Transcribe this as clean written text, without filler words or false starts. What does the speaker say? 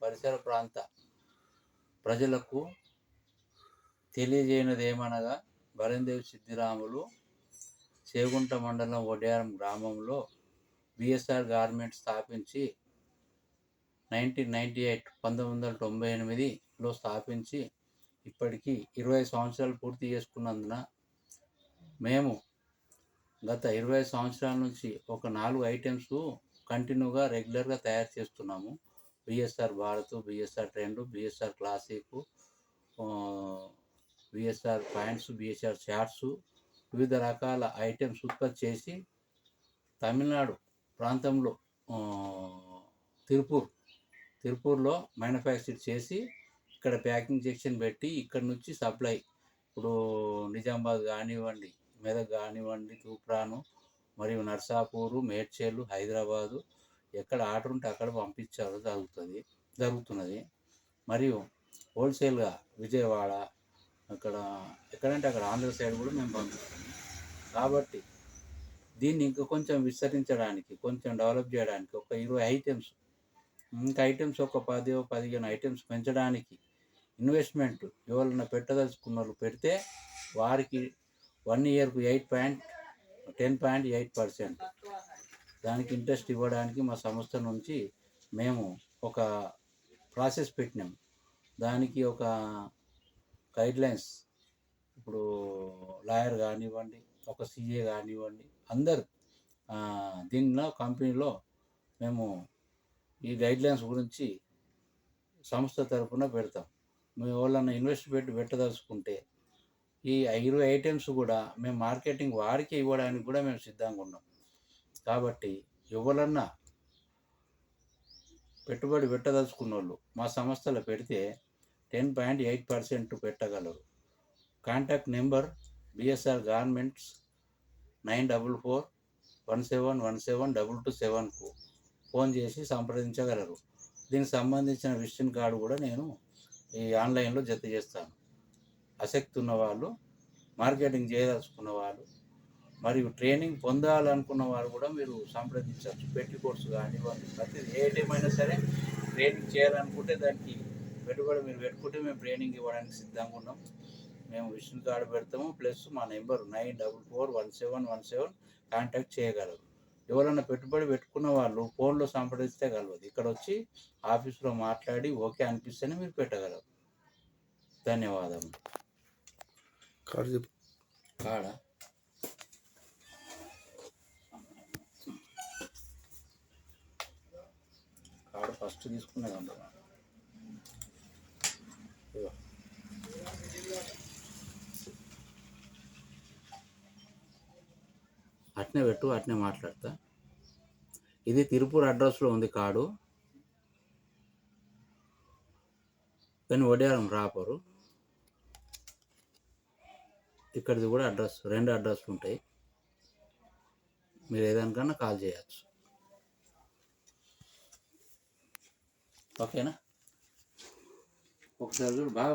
పరిసర ప్రాంత ప్రజలకు తెలియజేయనదేమనగా బరందేవి సిద్ధిరాములు చేగుంట మండలం వడ్యారం గ్రామంలో బిఎస్ఆర్ గార్మెంట్స్ స్థాపించి 1998లో స్థాపించి ఇప్పటికీ 20 సంవత్సరాలు పూర్తి చేసుకున్నందున మేము గత 20 సంవత్సరాల నుంచి ఒక 4 ఐటమ్స్ కంటిన్యూగా రెగ్యులర్గా తయారు చేస్తున్నాము. BSR Bharat, BSR trend, BSR classic, BSR pants, BSR shorts, వివిధ రకాల ఐటమ్స్ ఉత్పత్తి చేసి తమిళనాడు ప్రాంతంలో తిరుపూర్లో మ్యానుఫ్యాక్చర్ చేసి ఇక్కడ ప్యాకింగ్ సెక్షన్ పెట్టి ఇక్కడ నుంచి సప్లై ఇప్పుడు నిజామాబాద్ కానివ్వండి, మెదక్ కానివ్వండి, తూప్రాను మరియు నర్సాపూరు, మేడ్చల్, హైదరాబాదు ఎక్కడ ఆర్డర్ ఉంటే అక్కడ పంపించారు జరుగుతున్నది. మరియు హోల్సేల్గా విజయవాడ ఎక్కడంటే అక్కడ ఆంధ్ర సైడ్ కూడా మేము పంపిస్తున్నాం. కాబట్టి దీన్ని ఇంకా కొంచెం విస్తరించడానికి, కొంచెం డెవలప్ చేయడానికి ఒక 20 ఐటమ్స్, ఇంకా ఐటమ్స్ ఒక 10-15 ఐటమ్స్ పెంచడానికి ఇన్వెస్ట్మెంట్ ఎవరైనా పెట్టదలుచుకున్న వాళ్ళు పెడితే వారికి 1 ఇయర్కు 10.8% దానికి ఇంట్రెస్ట్ ఇవ్వడానికి మా సంస్థ నుంచి మేము ఒక ప్రాసెస్ పెట్టినాం. దానికి ఒక గైడ్లైన్స్, ఇప్పుడు లాయర్ కానివ్వండి, ఒక సిఏ కానివ్వండి, అందరు దీనిలో కంపెనీలో మేము ఈ గైడ్లైన్స్ గురించి సంస్థ తరఫున పెడతాం. మేము ఎవరన్నా ఇన్వెస్ట్ పెట్టదలుచుకుంటే ఈ 20 ఐటమ్స్ కూడా మేము మార్కెటింగ్ వారికి ఇవ్వడానికి కూడా మేము సిద్ధంగా ఉన్నాం. కాబట్టి ఎవరన్నా పెట్టుబడి పెట్టదలుచుకున్న వాళ్ళు మా సంస్థలో పెడితే 10.8% పెట్టగలరు. కాంటాక్ట్ నెంబర్ బిఎస్ఆర్ గార్మెంట్స్ 9441717227కు ఫోన్ చేసి సంప్రదించగలరు. దీనికి సంబంధించిన విజిటింగ్ కార్డు కూడా నేను ఈ ఆన్లైన్లో జత చేస్తాను. ఆసక్తి ఉన్నవాళ్ళు, మార్కెటింగ్ చేయదలుచుకున్న వాళ్ళు మరియు ట్రైనింగ్ పొందాలనుకున్న వారు కూడా మీరు సంప్రదించవచ్చు. పెట్టి కోర్సు కానివ్వండి, ప్రతి ఏ ఐటమ్ అయినా సరే ట్రైనింగ్ చేయాలనుకుంటే దానికి పెట్టుబడి మీరు పెట్టుకుంటే మేము ట్రైనింగ్ ఇవ్వడానికి సిద్ధంగా ఉన్నాం. మేము విజిటింగ్ కార్డు పెడతాము. ప్లస్ మా నెంబర్ 94417117 కాంటాక్ట్ చేయగలరు. ఎవరైనా పెట్టుబడి పెట్టుకున్న వాళ్ళు ఫోన్లో సంప్రదిస్తే కలవదు. ఇక్కడ వచ్చి ఆఫీస్లో మాట్లాడి ఓకే అనిపిస్తేనే మీరు పెట్టగలరు. ధన్యవాదములు. కాడ ఫస్ట్ తీసుకునేది అంటారు. అట్నే పెట్టు, అట్నే మాట్లాడతా. ఇది తిరుపూర్ అడ్రస్లో ఉంది కార్డు, కానీ వడ్యారం రాపరు. ఇక్కడిది కూడా అడ్రస్, 2 అడ్రస్లు ఉంటాయి. మీరు ఏదానికన్నా కాల్ చేయవచ్చు. ఓకేనా? ఒకసారి బాగా